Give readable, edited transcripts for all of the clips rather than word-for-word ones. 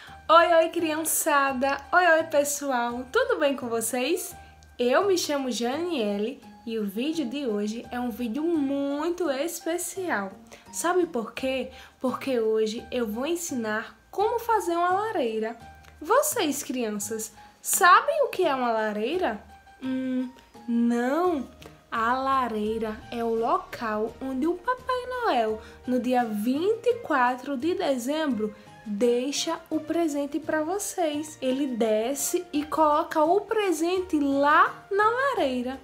Oi, criançada! Oi, pessoal! Tudo bem com vocês? Eu me chamo Janiele e o vídeo de hoje é um vídeo muito especial. Sabe por quê? Porque hoje eu vou ensinar como fazer uma lareira. Vocês, crianças, sabem o que é uma lareira? Não! A lareira é o local onde o Papai Noel, no dia 24 de dezembro, deixa o presente para vocês. Ele desce e coloca o presente lá na lareira.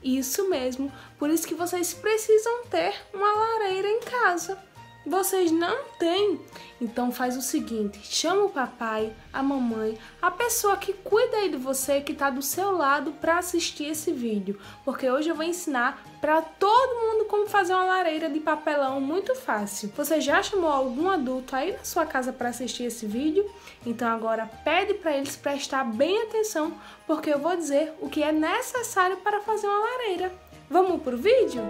Isso mesmo, por isso que vocês precisam ter uma lareira em casa. Vocês não têm? Então faz o seguinte, chama o papai, a mamãe, a pessoa que cuida aí de você, que está do seu lado para assistir esse vídeo. Porque hoje eu vou ensinar para todo mundo como fazer uma lareira de papelão muito fácil. Você já chamou algum adulto aí na sua casa para assistir esse vídeo? Então agora pede para eles prestar bem atenção, porque eu vou dizer o que é necessário para fazer uma lareira. Vamos pro vídeo?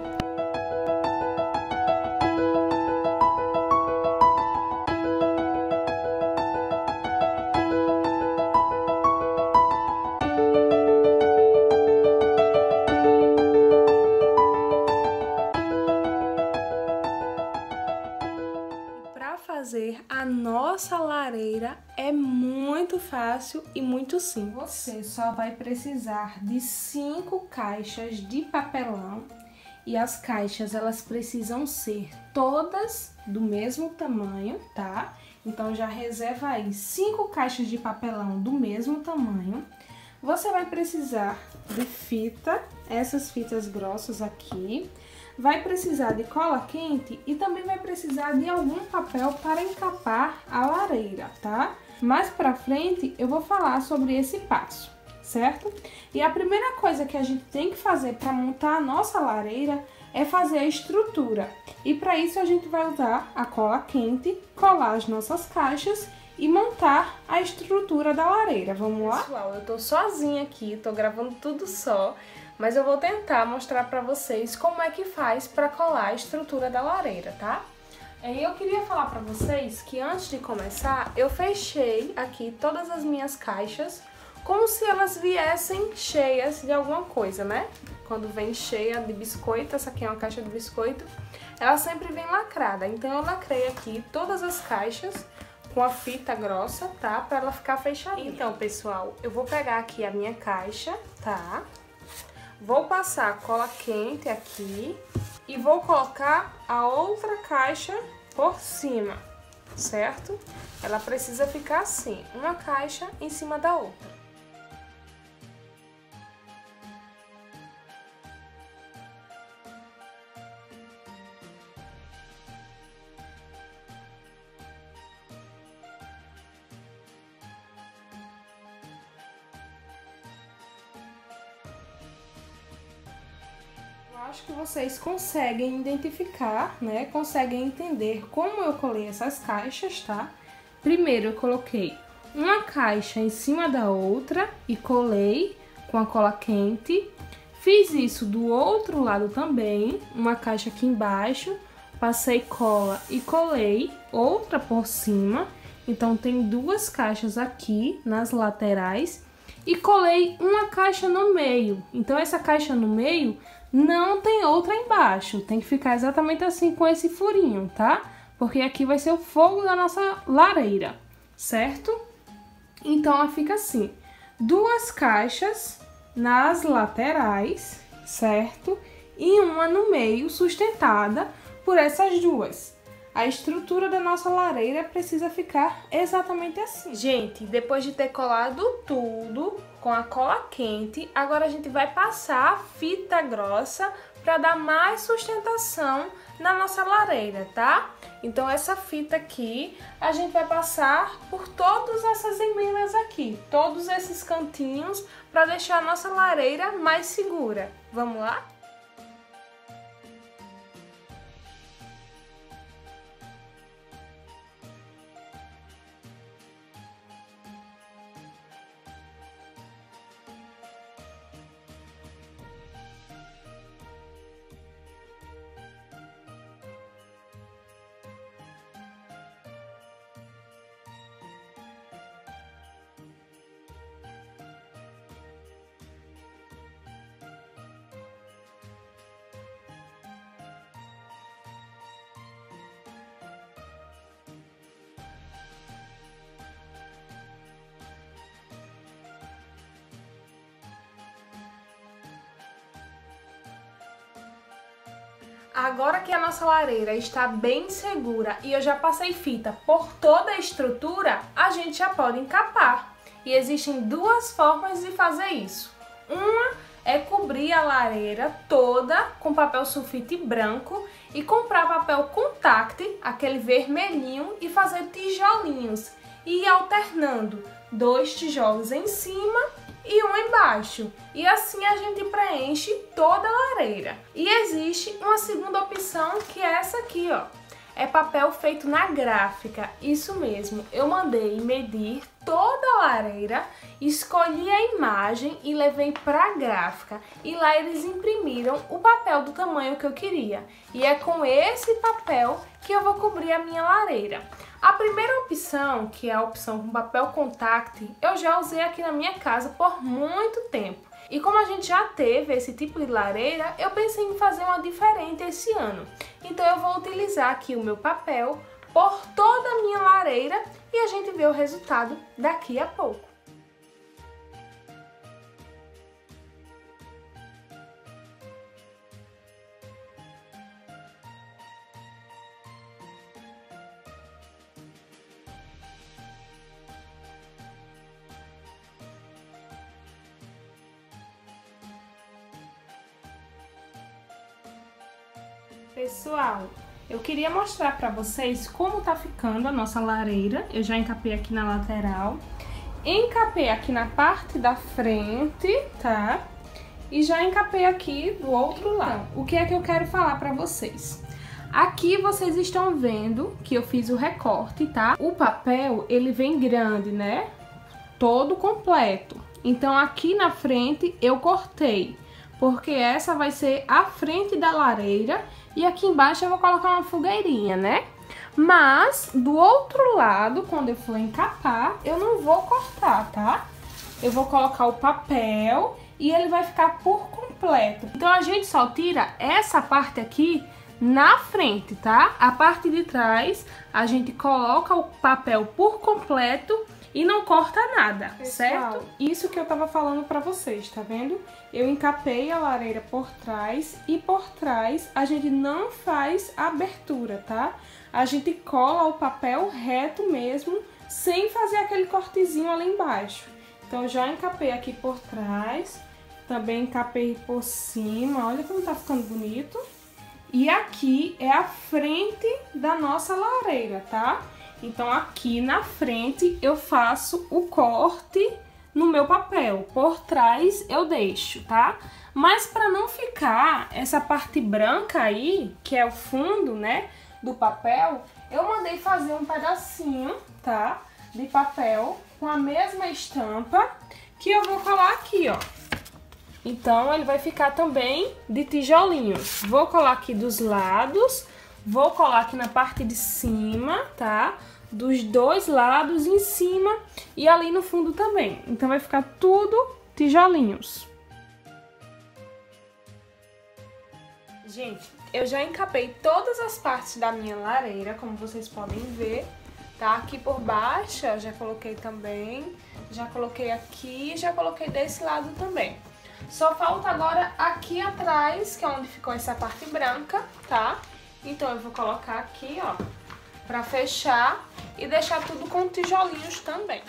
Para fazer a nossa lareira é muito fácil e muito simples. Você só vai precisar de 5 caixas de papelão e as caixas elas precisam ser todas do mesmo tamanho, tá? Então já reserva aí 5 caixas de papelão do mesmo tamanho. Você vai precisar de fita, essas fitas grossas aqui. Vai precisar de cola quente e também vai precisar de algum papel para encapar a lareira, tá? Mais pra frente eu vou falar sobre esse passo, certo? E a primeira coisa que a gente tem que fazer para montar a nossa lareira é fazer a estrutura. E para isso a gente vai usar a cola quente, colar as nossas caixas e montar a estrutura da lareira. Vamos lá? Pessoal, eu tô sozinha aqui, tô gravando tudo só. Mas eu vou tentar mostrar para vocês como é que faz para colar a estrutura da lareira, tá? Eu queria falar para vocês que antes de começar, eu fechei aqui todas as minhas caixas como se elas viessem cheias de alguma coisa, né? Quando vem cheia de biscoito, essa aqui é uma caixa de biscoito, ela sempre vem lacrada. Então eu lacrei aqui todas as caixas com a fita grossa, tá? Para ela ficar fechadinha. Então, pessoal, eu vou pegar aqui a minha caixa, tá? Vou passar cola quente aqui e vou colocar a outra caixa por cima, certo? Ela precisa ficar assim, uma caixa em cima da outra. Acho que vocês conseguem identificar, né? Conseguem entender como eu colei essas caixas, tá? Primeiro eu coloquei uma caixa em cima da outra e colei com a cola quente. Fiz isso do outro lado também, uma caixa aqui embaixo, passei cola e colei outra por cima. Então tem duas caixas aqui nas laterais e colei uma caixa no meio. Então essa caixa no meio não tem outra embaixo, tem que ficar exatamente assim com esse furinho, tá? Porque aqui vai ser o fogo da nossa lareira, certo? Então ela fica assim, duas caixas nas laterais, certo? E uma no meio sustentada por essas duas. A estrutura da nossa lareira precisa ficar exatamente assim. Gente, depois de ter colado tudo com a cola quente, agora a gente vai passar a fita grossa para dar mais sustentação na nossa lareira, tá? Então essa fita aqui, a gente vai passar por todas essas emendas aqui, todos esses cantinhos, para deixar a nossa lareira mais segura. Vamos lá? Agora que a nossa lareira está bem segura e eu já passei fita por toda a estrutura, a gente já pode encapar. E existem duas formas de fazer isso. Uma é cobrir a lareira toda com papel sulfite branco e comprar papel contact, aquele vermelhinho, e fazer tijolinhos. E ir alternando 2 tijolos em cima e um embaixo. E assim a gente preenche toda a lareira. E existe uma segunda opção, que é essa aqui, ó. É papel feito na gráfica, isso mesmo. Eu mandei medir toda a lareira, escolhi a imagem e levei para a gráfica. E lá eles imprimiram o papel do tamanho que eu queria. E é com esse papel que eu vou cobrir a minha lareira. A primeira opção, que é a opção com papel contact, eu já usei aqui na minha casa por muito tempo. E como a gente já teve esse tipo de lareira, eu pensei em fazer uma diferente esse ano. Então eu vou utilizar aqui o meu papel por toda a minha lareira e a gente vê o resultado daqui a pouco. Pessoal, eu queria mostrar para vocês como tá ficando a nossa lareira. Eu já encapei aqui na lateral, encapei aqui na parte da frente, tá? E já encapei aqui do outro lado. O que é que eu quero falar para vocês? Aqui vocês estão vendo que eu fiz o recorte, tá? O papel, ele vem grande, né? Todo completo. Então aqui na frente eu cortei, porque essa vai ser a frente da lareira e aqui embaixo eu vou colocar uma fogueirinha, né? Mas do outro lado, quando eu for encapar, eu não vou cortar, tá? Eu vou colocar o papel e ele vai ficar por completo. Então a gente só tira essa parte aqui na frente, tá? A parte de trás a gente coloca o papel por completo e não corta nada, certo? Isso que eu tava falando pra vocês, tá vendo? Eu encapei a lareira por trás e por trás a gente não faz abertura, tá? A gente cola o papel reto mesmo, sem fazer aquele cortezinho ali embaixo. Então, eu já encapei aqui por trás, também encapei por cima, olha como tá ficando bonito. E aqui é a frente da nossa lareira, tá? Então, aqui na frente eu faço o corte no meu papel, por trás eu deixo, tá? Mas para não ficar essa parte branca aí, que é o fundo, né, do papel, eu mandei fazer um pedacinho, tá, de papel com a mesma estampa que eu vou colar aqui, ó. Então, ele vai ficar também de tijolinhos. Vou colar aqui dos lados, vou colar aqui na parte de cima, tá? Dos dois lados, em cima e ali no fundo também. Então, vai ficar tudo tijolinhos. Gente, eu já encapei todas as partes da minha lareira, como vocês podem ver, tá? Aqui por baixo, ó, já coloquei também. Já coloquei aqui, já coloquei desse lado também. Só falta agora aqui atrás, que é onde ficou essa parte branca, tá? Então, eu vou colocar aqui, ó, pra fechar e deixar tudo com tijolinhos também.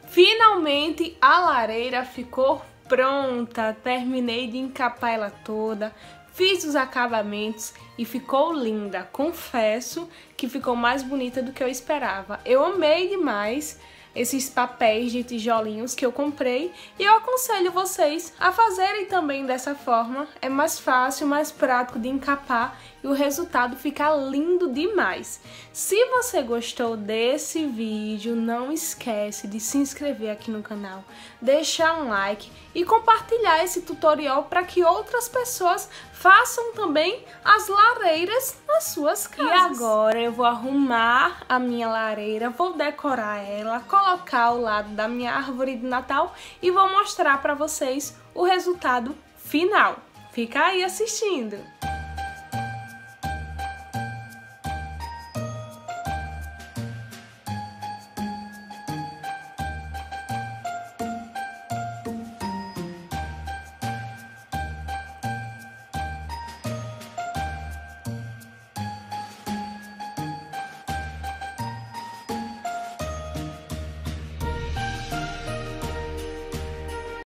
Finalmente a lareira ficou pronta, terminei de encapar ela toda, fiz os acabamentos e ficou linda. Confesso que ficou mais bonita do que eu esperava. Eu amei demais esses papéis de tijolinhos que eu comprei e eu aconselho vocês a fazerem também dessa forma. É mais fácil, mais prático de encapar e o resultado fica lindo demais. Se você gostou desse vídeo, não esquece de se inscrever aqui no canal, deixar um like e compartilhar esse tutorial para que outras pessoas façam também as lareiras nas suas casas. E agora eu vou arrumar a minha lareira, vou decorar ela, colocar ao lado da minha árvore de Natal e vou mostrar para vocês o resultado final. Fica aí assistindo!